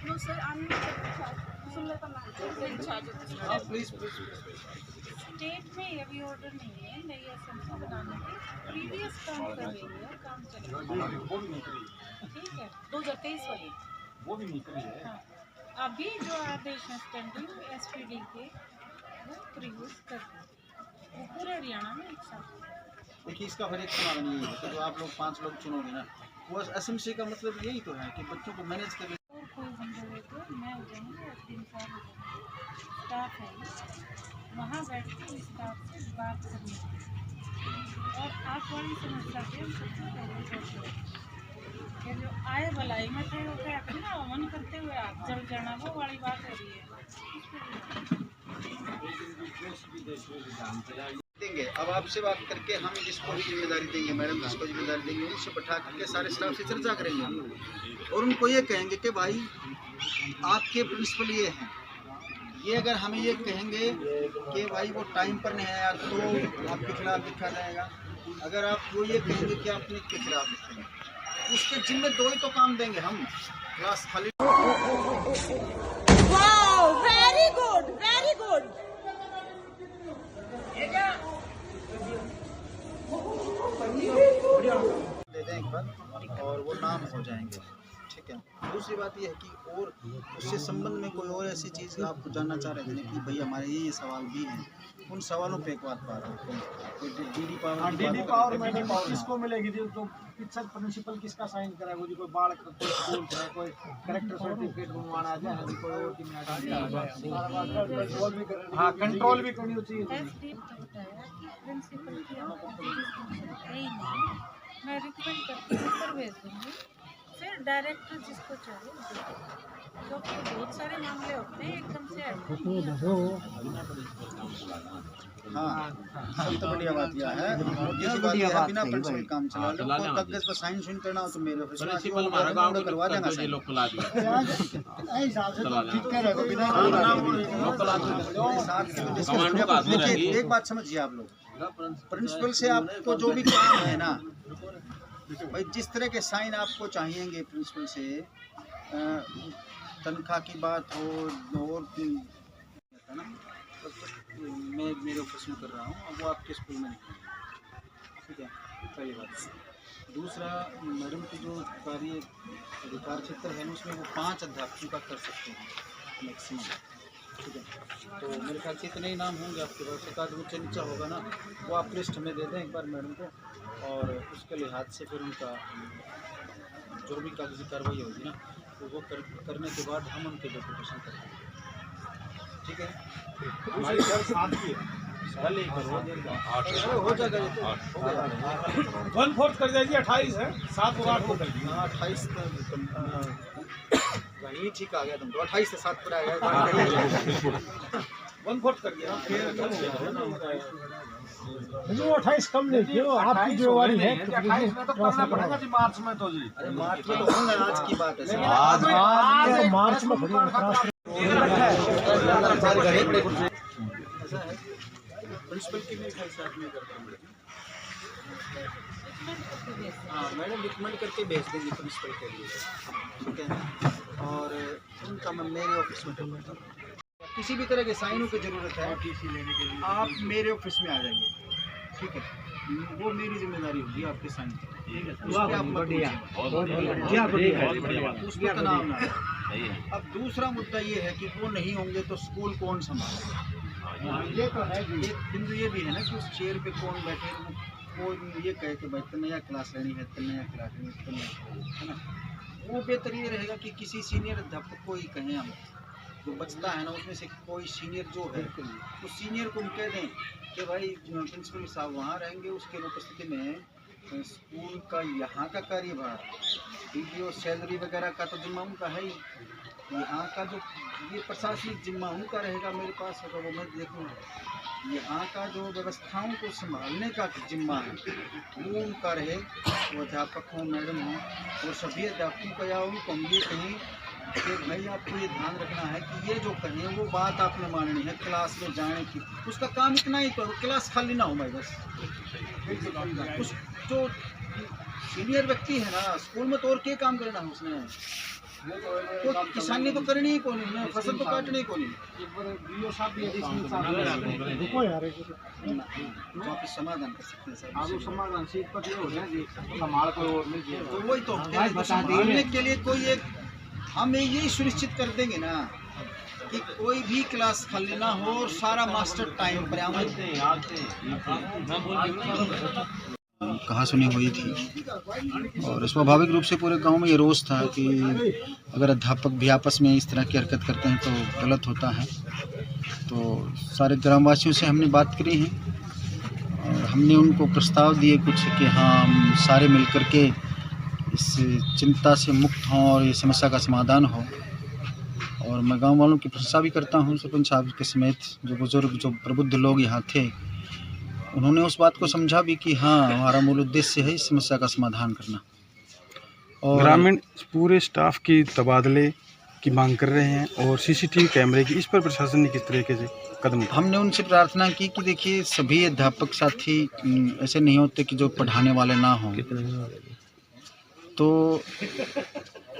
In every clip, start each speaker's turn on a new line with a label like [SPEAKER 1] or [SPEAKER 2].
[SPEAKER 1] No sir, I'm
[SPEAKER 2] please
[SPEAKER 1] state में अभी order नहीं है, नई एसएमसी बनाने की प्रीवियस काम कर रही है, काम चल रहा है।
[SPEAKER 2] वो भी नहीं करी,
[SPEAKER 1] ठीक है 2023 वाली
[SPEAKER 2] वो भी नहीं करी है।
[SPEAKER 1] हाँ, अभी जो आदेश है स्टैंडिंग एसपीडी के वो प्रीवियस कर वो पूरे हरियाणा में एक साथ।
[SPEAKER 2] देखिए इसका हर एक कारण यही है कि जो आप लोग 5 लोग चुनोगे ना, वो एसएमसी का मतलब यही तो है कि बच्चों को मैनेज करने।
[SPEAKER 1] और कोई बंदा है तो मैं हो जाऊँगी और 3 साल हो जाएंगे, स्टाफ है वहाँ बैठ के स्टाफ से बात करनी है। और आप वाली समस्या के हम सबसे पहले करते हैं कि जो आए भलाई में थे वो क्या ना अमन करते हुए आप जल जाना, वो वाली बात हो रही है।
[SPEAKER 2] देंगे अब आपसे बात करके हम जिसको भी जिम्मेदारी देंगे, मैडम जिसको जिम्मेदारी देंगे, उनसे बैठा करके सारे स्टाफ से चर्चा करेंगे और उनको ये कहेंगे कि भाई आपके प्रिंसिपल ये हैं, ये अगर हमें ये कहेंगे कि भाई वो टाइम पर नहीं आया तो आपके खिलाफ लिखा जाएगा, अगर आप वो ये कहेंगे कि आपने के खिलाफ लिखेंगे, उसके जिम्मे 2 ही तो काम देंगे हम, क्लास खाली।
[SPEAKER 1] Very good very good.
[SPEAKER 2] दे दें एक बार और वो नाम हो जाएंगे, ठीक है। दूसरी बात ये है कि और उससे संबंध में कोई और ऐसी चीज़ आपको जानना चाह रहे थे कि भाई हमारे ये सवाल भी हैं, उन सवालों पे एक बात पा रहा हूँ। डीडी पावर
[SPEAKER 3] मैडम किसको मिलेगी तो शिक्षक प्रिंसिपल किसका साइन कराएगा जी? कोई बाढ़ कोई स्कूल है, कोई करेक्टर सर्टिफिकेट बनवाना है, कोई और की हाँ कंट्रोल भी करनी चाहिए।
[SPEAKER 1] प्रिंसिपल की मैं रिकमेंड करती हूँ पर भेज दूँगी, फिर डायरेक्टर जिसको चाहिए, क्योंकि बहुत सारे मामले होते हैं एकदम से।
[SPEAKER 2] हाँ सब तो बढ़िया बात यह है, ये बात है बिना प्रिंसिपल काम चला लो, कोई कागज पर साइन सुन करना हो तो मेरे ऑफिस में प्रिंसिपल हमारा गांव करवा देना, साइन लोग बुला दिया हिसाब से तो ठीक कह रहे हो बिना एक बात समझिए आप लोग, प्रिंसिपल से आपको जो भी काम है ना भाई, जिस तरह के साइन आपको चाहिएंगे प्रिंसिपल से, तनख्वाह की बात हो और है ना, मैं मेरे ऑफिस में कर रहा हूँ, वो आपके स्कूल में नहीं, ठीक है। पहली बात। दूसरा, मैडम की जो कार्य अधिकार क्षेत्र है उसमें वो 5 अध्यापकों का कर सकते हैं मैक्सिमम, ठीक है। तो मेरे ख्याल से इतने ही नाम होंगे आपके पास, एक आध ऊँचा नीचा होगा ना, वो आप लिस्ट में दे दें एक बार मैडम को, और उसके लिहाज से फिर उनका जो भी कागजी कार्रवाई होगी ना तो वो करने के बाद हम उनके डेपुटेशन करेंगे, ठीक है। हो जाएगा
[SPEAKER 3] 1/4 कर जाएगी, 28 है, 7 और 8 को कर दी।
[SPEAKER 2] 28 वही ठीक आ गया, तुम तो 28 से 7 पर आ गया,
[SPEAKER 3] 1/4 कर दिया। जो 28 कम नहीं किया, आपकी जो वाली है 28 में तो करना पड़ेगा जी, मार्च में तो जी।
[SPEAKER 2] अरे मार्च में तो होंगे, आज की बात है,
[SPEAKER 3] आज मार्च में
[SPEAKER 2] प्रिंसिपल की मेरे ख्याल से आप नहीं करते हैं। हाँ मैडम रिकमेंड करके भेज देंगे प्रिंसिपल के लिए, ठीक है। और उनका मैं मेरे ऑफिस में करता हूँ, किसी भी तरह के साइनों की ज़रूरत है टीसी लेने के लिए आप मेरे ऑफिस में आ जाइए, ठीक है। वो मेरी जिम्मेदारी होगी आपके साइन, ठीक है। उसका तनाव ना। अब दूसरा मुद्दा ये है कि वो नहीं होंगे तो स्कूल कौन संभाले, ये तो है। एक बिंदु ये भी है ना कि उस चेयर पे कौन बैठे, वो ये कहे कि भाई नया क्लास लेनी है, नया क्लास लेनी है ना, वो बेहतर ये रहेगा कि किसी सीनियर अध्यापक को ही कहें हम, जो बचता है ना उसमें से कोई सीनियर जो है उस सीनियर को हम कह दें कि भाई प्रिंसिपल साहब वहाँ रहेंगे, उसके उपस्थिति में स्कूल का यहाँ का कार्यभार, डीडीओ सैलरी वगैरह का तो जिम्मा उनका है ही, यहाँ का जो ये प्रशासनिक जिम्मा उनका रहेगा, मेरे पास होगा वो मैं देखूँगा, यहाँ का जो व्यवस्थाओं को संभालने का जिम्मा है वो उनका रहे, वो अध्यापक हों मैडम हों, और सभी अध्यापकों का या उनको हम ये कहें कि भाई आपको ये ध्यान रखना है कि ये जो कहें वो बात आपने माननी है, क्लास में जाने की, उसका काम इतना ही तो क्लास खाली ना हो भाई, बस उस जो सीनियर व्यक्ति है ना, स्कूल में तो और क्या काम करना है उसने, तो किसानी तो करनी ही कोनी है, फसल तो काटनी ही कोनी।
[SPEAKER 3] बीओ साहब भी एडिशनल साहब रुको यार,
[SPEAKER 2] वापस समाधान कर सकते हैं सर।
[SPEAKER 3] आलू समाधान सीट पर ये हो गया जी, संभाल को मिल गया
[SPEAKER 2] तो वही तो संभालने के लिए कोई एक हम यही सुनिश्चित कर देंगे ना कि कोई भी क्लास खाली ना हो और सारा मास्टर टाइम पर कहा सुनी हुई थी। और स्वाभाविक रूप से पूरे गांव में ये रोष था कि अगर अध्यापक भी आपस में इस तरह की हरकत करते हैं तो गलत होता है। तो सारे ग्रामवासियों से हमने बात करी है और हमने उनको प्रस्ताव दिए कुछ कि हाँ हम सारे मिलकर के इस चिंता से मुक्त हों और ये समस्या का समाधान हो। और मैं गांव वालों की प्रशंसा भी करता हूं, सरपंच साहब के समेत जो बुजुर्ग जो प्रबुद्ध लोग यहाँ थे, उन्होंने उस बात को समझा भी कि हाँ हमारा मूल उद्देश्य है इस समस्या का समाधान करना। और
[SPEAKER 4] ग्रामीण पूरे स्टाफ की तबादले की मांग कर रहे हैं और सीसीटीवी कैमरे की, इस पर प्रशासन ने किस तरीके से कदम उठाए?
[SPEAKER 2] हमने उनसे प्रार्थना की कि देखिए सभी अध्यापक साथी ऐसे नहीं होते कि जो पढ़ाने वाले ना हों, तो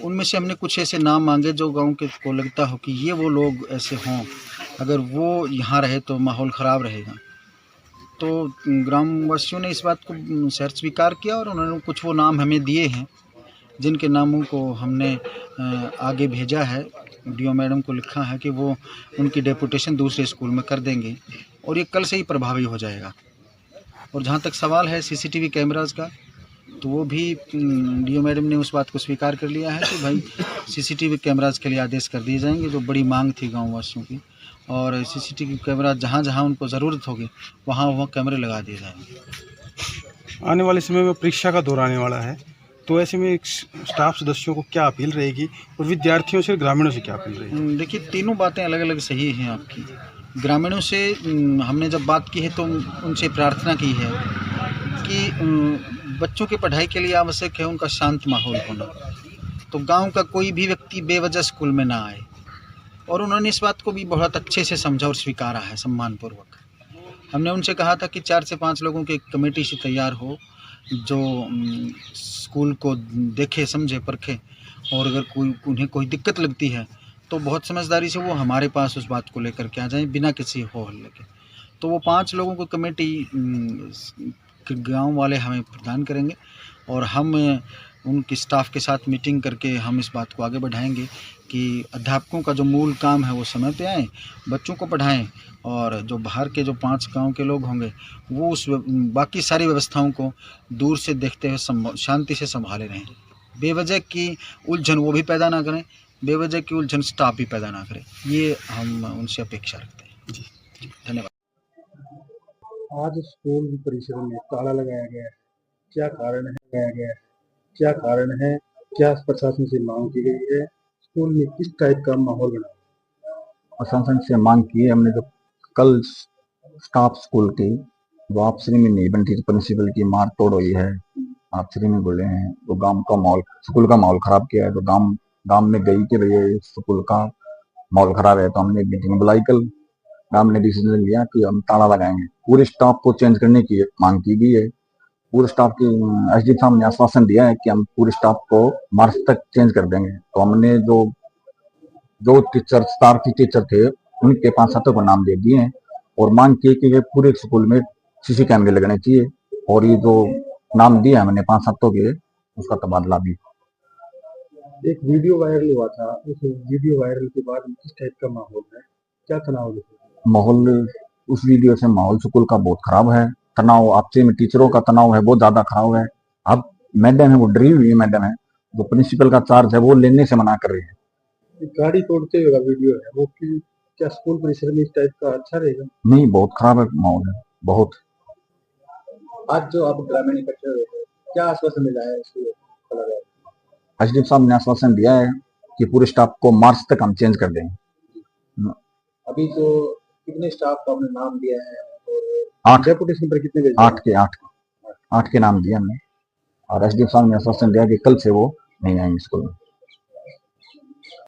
[SPEAKER 2] उनमें से हमने कुछ ऐसे नाम मांगे जो गांव के को लगता हो कि ये वो लोग ऐसे हों, अगर वो यहाँ रहे तो माहौल ख़राब रहेगा। तो ग्रामवासियों ने इस बात को शर्त स्वीकार किया और उन्होंने कुछ वो नाम हमें दिए हैं जिनके नामों को हमने आगे भेजा है, डीओ मैडम को लिखा है कि वो उनकी डेपुटेशन दूसरे स्कूल में कर देंगे और ये कल से ही प्रभावी हो जाएगा। और जहाँ तक सवाल है सीसीटीवी कैमरास का, तो वो भी डीओ मैडम ने उस बात को स्वीकार कर लिया है कि भाई सीसीटीवी कैमरास के लिए आदेश कर दिए जाएंगे, जो बड़ी मांग थी गाँव वासियों की। और सीसीटीवी कैमरा जहाँ जहाँ उनको ज़रूरत होगी वहाँ वहाँ कैमरे लगा दिए जाएंगे।
[SPEAKER 4] आने वाले समय में परीक्षा का दौर आने वाला है, तो ऐसे में स्टाफ सदस्यों को क्या अपील रहेगी और विद्यार्थियों से ग्रामीणों से क्या अपील रहेगी?
[SPEAKER 2] देखिए तीनों बातें अलग अलग सही हैं आपकी। ग्रामीणों से हमने जब बात की है तो उनसे प्रार्थना की है कि बच्चों की पढ़ाई के लिए आवश्यक है उनका शांत माहौल होना, तो गांव का कोई भी व्यक्ति बेवजह स्कूल में ना आए। और उन्होंने इस बात को भी बहुत अच्छे से समझा और स्वीकारा है सम्मानपूर्वक। हमने उनसे कहा था कि 4 से 5 लोगों की एक कमेटी से तैयार हो जो स्कूल को देखे समझे परखे, और अगर उन्हें कोई दिक्कत लगती है तो बहुत समझदारी से वो हमारे पास उस बात को लेकर के आ जाएं बिना किसी हो हल्ले के। तो वो 5 लोगों को कमेटी गांव वाले हमें प्रदान करेंगे और हम उनकी स्टाफ के साथ मीटिंग करके हम इस बात को आगे बढ़ाएंगे कि अध्यापकों का जो मूल काम है वो समय पे आएँ, बच्चों को पढ़ाएं, और जो बाहर के जो 5 गांव के लोग होंगे वो उस बाकी सारी व्यवस्थाओं को दूर से देखते हुए शांति से संभाले रहें। बेवजह की उलझन वो भी पैदा ना करें, बेवजह की उलझन स्टाफ भी पैदा ना करे, ये हम उनसे अपेक्षा रखते हैं। जी धन्यवाद।
[SPEAKER 5] आज स्कूल परिसर में ताला लगाया गया है, क्या कारण है लगाया गया है, क्या कारण है, क्या प्रशासन से मांग की गई है, स्कूल में किस टाइप का माहौल बना?
[SPEAKER 6] प्रशासन से मांग की है हमने, जो कल स्टाफ स्कूल की जो आपसी में नहीं बनती, प्रिंसिपल की मार तोड़ हुई है, आपसी में बोले हैं, तो गांव का माहौल, स्कूल का माहौल खराब किया है। तो गांव में गई कि भैया स्कूल का माहौल खराब है, तो हमने मीटिंग बुलाई कल। गांव ने डिसीजन लिया कि हम ताला लगाएंगे, पूरे स्टाफ को चेंज करने की मांग की गई है। पूरे स्टाफ की एसडी साहब ने आश्वासन दिया है कि हम पूरे स्टाफ को मार्च तक चेंज कर देंगे। तो हमने जो टीचर स्टाफ की टीचर थे उनके 5-7 को नाम दे दिए हैं और मांग की कि ये पूरे स्कूल में सीसी कैमरे लगने चाहिए। और ये जो नाम दिया हमने 5-7 के, उसका तबादला भी।
[SPEAKER 5] एक वीडियो वायरल हुआ था, उस वीडियो वायरल के बाद किस टाइप का माहौल है, क्या तनाव है?
[SPEAKER 6] माहौल उस वीडियो से माहौल स्कूल का बहुत खराब है, तनाव आपसे में टीचरों का तनाव है बहुत ज्यादा खराब है। अब मैडम है वो डरी हुई मैडम है, जो प्रिंसिपल का चार्ज है वो लेने से मना कर रही है।
[SPEAKER 5] गाड़ी तोड़ते हुए का वीडियो है वो, क्या स्कूल परिसर में इस टाइप का अच्छा रहेगा?
[SPEAKER 6] नहीं, बहुत खराब है माहौल है बहुत।
[SPEAKER 5] आज जो आप ग्रामीण इकट्ठे हुए थे, क्या आश्वासन मिला है इसको?
[SPEAKER 6] एसडीएम साहब ने आश्वासन दिया है कि पूरे स्टाफ को मार्च तक हम चेंज कर देंगे।
[SPEAKER 5] अभी तो कितने स्टाफ का आपने नाम दिया है और
[SPEAKER 6] 8
[SPEAKER 5] डेपुटेशन पर कितने?
[SPEAKER 6] 8 के नाम दिए हमने, और एसडीएम साहब ने आश्वासन दिया कि कल से वो नहीं आएंगे स्कूल में।